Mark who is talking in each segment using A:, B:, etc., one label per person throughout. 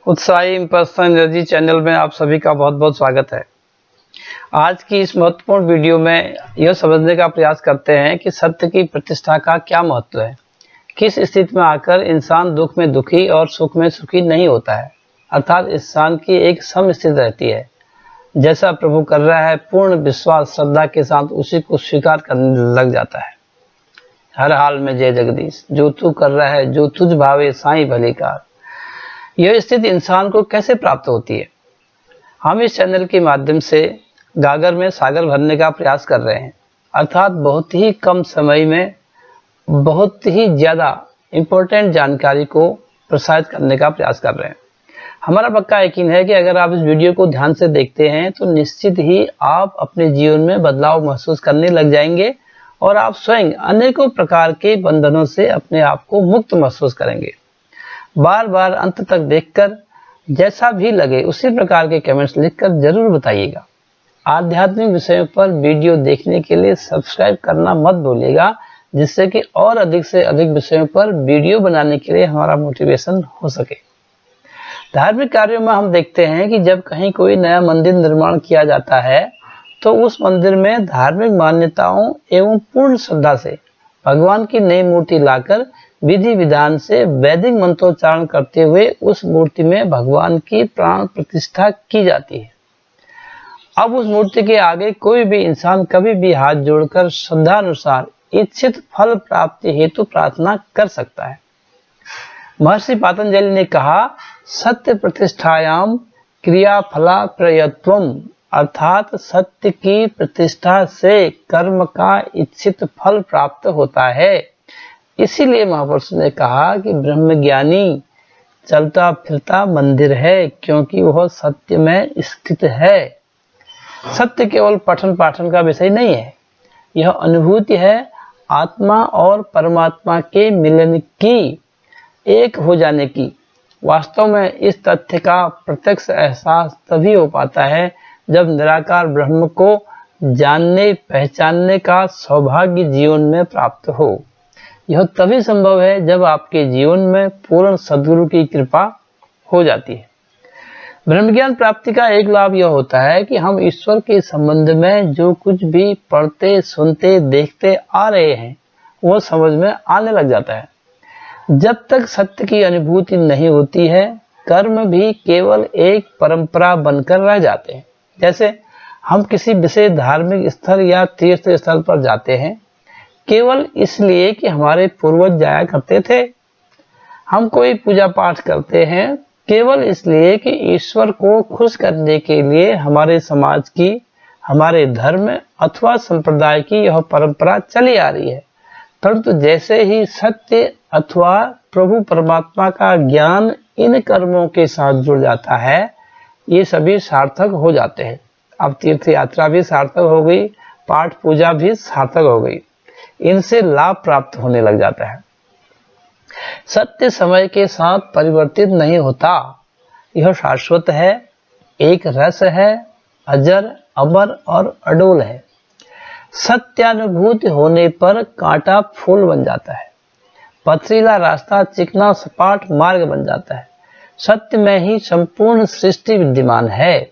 A: उत्साही personal energy channel में आप सभी का बहुत बहुत स्वागत है। आज की इस महत्वपूर्ण वीडियो में यह समझने का प्रयास करते हैं कि सत्य की प्रतिष्ठा का क्या महत्व है। किस स्थिति में आकर इंसान दुख में दुखी और सुख में सुखी नहीं होता है, अर्थात इंसान की एक समस्थिति रहती है। जैसा प्रभु कर रहा है, पूर्ण विश्वास श्रद्धा के साथ उसी को स्वीकार करने लग जाता है। हर हाल में जय जगदीश, जो तू कर रहा है, जो तुझ भावे साईं भली कार। यह स्थिति इंसान को कैसे प्राप्त होती है? हम इस चैनल के माध्यम से गागर में सागर भरने का प्रयास कर रहे हैं, अर्थात बहुत ही कम समय में बहुत ही ज़्यादा इम्पोर्टेंट जानकारी को प्रसारित करने का प्रयास कर रहे हैं। हमारा पक्का यकीन है कि अगर आप इस वीडियो को ध्यान से देखते हैं तो निश्चित ही आप अपने जीवन में बदलाव महसूस करने लग जाएंगे और आप स्वयं अनेकों प्रकार के बंधनों से अपने आप को मुक्त महसूस करेंगे। बार बार अंत तक देखकर जैसा भी लगे उसी प्रकार के कमेंट्स लिखकर जरूर बताइएगा। आध्यात्मिक विषयों पर वीडियो देखने के लिए सब्सक्राइब करना मत भूलिएगा, जिससे कि और अधिक से अधिक विषयों पर वीडियो बनाने के लिए हमारा मोटिवेशन हो सके। धार्मिक कार्यों में हम देखते हैं कि जब कहीं कोई नया मंदिर निर्माण किया जाता है तो उस मंदिर में धार्मिक मान्यताओं एवं पूर्ण श्रद्धा से भगवान की नई मूर्ति लाकर विधि विधान से वैदिक मंत्रोच्चारण करते हुए उस मूर्ति में भगवान की प्राण प्रतिष्ठा की जाती है। अब उस मूर्ति के आगे कोई भी इंसान कभी भी हाथ जोड़कर श्रद्धानुसार इच्छित फल प्राप्ति हेतु प्रार्थना कर सकता है। महर्षि पातंजलि ने कहा, सत्य प्रतिष्ठायाम क्रिया फला प्रयत्वम, अर्थात सत्य की प्रतिष्ठा से कर्म का इच्छित फल प्राप्त होता है। इसीलिए महापुरुषों ने कहा कि ब्रह्मज्ञानी चलता फिरता मंदिर है, क्योंकि वह सत्य में स्थित है। सत्य केवल पठन पाठन का विषय नहीं है, यह अनुभूति है आत्मा और परमात्मा के मिलन की, एक हो जाने की। वास्तव में इस तथ्य का प्रत्यक्ष एहसास तभी हो पाता है जब निराकार ब्रह्म को जानने पहचानने का सौभाग्य जीवन में प्राप्त हो। यह तभी संभव है जब आपके जीवन में पूर्ण सद्गुरु की कृपा हो जाती है। ब्रह्मज्ञान प्राप्ति का एक लाभ यह होता है कि हम ईश्वर के संबंध में जो कुछ भी पढ़ते सुनते देखते आ रहे हैं वो समझ में आने लग जाता है। जब तक सत्य की अनुभूति नहीं होती है, कर्म भी केवल एक परंपरा बनकर रह जाते हैं। जैसे हम किसी विशेष धार्मिक स्थल या तीर्थ स्थल पर जाते हैं केवल इसलिए कि हमारे पूर्वज जाया करते थे। हम कोई पूजा पाठ करते हैं केवल इसलिए कि ईश्वर को खुश करने के लिए हमारे समाज की, हमारे धर्म अथवा संप्रदाय की यह परंपरा चली आ रही है। परंतु जैसे ही सत्य अथवा प्रभु परमात्मा का ज्ञान इन कर्मों के साथ जुड़ जाता है, ये सभी सार्थक हो जाते हैं। अब तीर्थ यात्रा भी सार्थक हो गई, पाठ पूजा भी सार्थक हो गई, इनसे लाभ प्राप्त होने लग जाता है। सत्य समय के साथ परिवर्तित नहीं होता, यह शाश्वत है, एक रस है, अजर अमर और अडोल है। सत्यानुभूति होने पर कांटा फूल बन जाता है, पथरीला रास्ता चिकना सपाट मार्ग बन जाता है। सत्य में ही संपूर्ण सृष्टि विद्यमान है।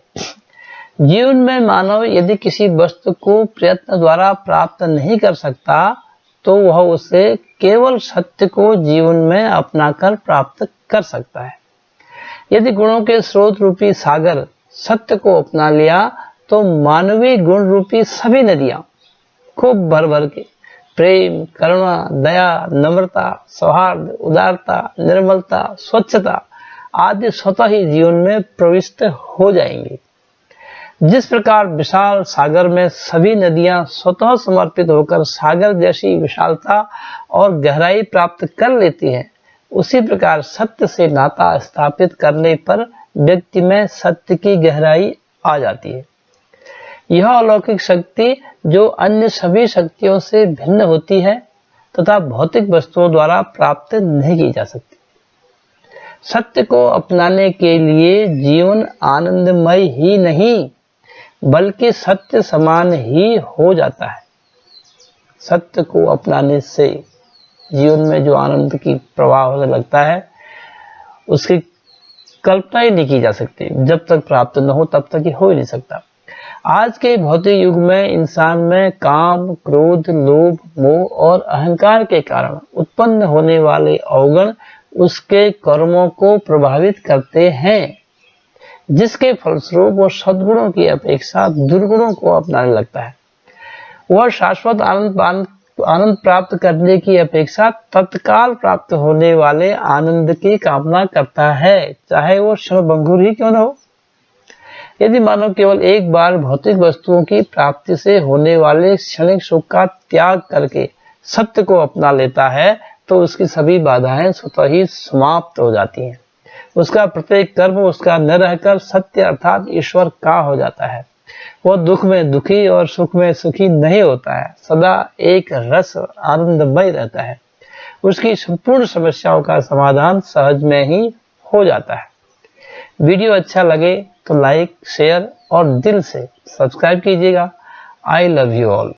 A: जीवन में मानव यदि किसी वस्तु को प्रयत्न द्वारा प्राप्त नहीं कर सकता तो वह उसे केवल सत्य को जीवन में अपनाकर प्राप्त कर सकता है। यदि गुणों के स्रोत रूपी सागर सत्य को अपना लिया तो मानवीय गुण रूपी सभी नदियां खूब भर भर के प्रेम, करुणा, दया, नम्रता, सौहार्द, उदारता, निर्मलता, स्वच्छता आदि स्वतः ही जीवन में प्रविष्ट हो जाएंगी। जिस प्रकार विशाल सागर में सभी नदियां स्वतः समर्पित होकर सागर जैसी विशालता और गहराई प्राप्त कर लेती हैं, उसी प्रकार सत्य से नाता स्थापित करने पर व्यक्ति में सत्य की गहराई आ जाती है। यह अलौकिक शक्ति जो अन्य सभी शक्तियों से भिन्न होती है तथा भौतिक वस्तुओं द्वारा प्राप्त नहीं की जा सकती। सत्य को अपनाने के लिए जीवन आनंदमय ही नहीं बल्कि सत्य समान ही हो जाता है। सत्य को अपनाने से जीवन में जो आनंद की प्रवाह होने लगता है उसकी कल्पना ही नहीं की जा सकती। जब तक प्राप्त न हो तब तक ये हो ही नहीं सकता। आज के भौतिक युग में इंसान में काम, क्रोध, लोभ, मोह और अहंकार के कारण उत्पन्न होने वाले अवगुण उसके कर्मों को प्रभावित करते हैं, जिसके फलस्वरूप वो सद्गुणों की अपेक्षा दुर्गुणों को अपनाने लगता है। वह शाश्वत आनंद प्राप्त करने की अपेक्षा तत्काल प्राप्त होने वाले आनंद की कामना करता है, चाहे वो क्षणभंगुर ही क्यों न हो। यदि मानव केवल एक बार भौतिक वस्तुओं की प्राप्ति से होने वाले क्षणिक सुख का त्याग करके सत्य को अपना लेता है, तो उसकी सभी बाधाएं स्वतः ही समाप्त हो जाती हैं। उसका प्रत्येक कर्म उसका न रहकर सत्य अर्थात ईश्वर का हो जाता है। वह दुख में दुखी और सुख में सुखी नहीं होता है, सदा एक रस आनंदमय रहता है। उसकी संपूर्ण समस्याओं का समाधान सहज में ही हो जाता है। वीडियो अच्छा लगे तो लाइक, शेयर और दिल से सब्सक्राइब कीजिएगा। I love you all.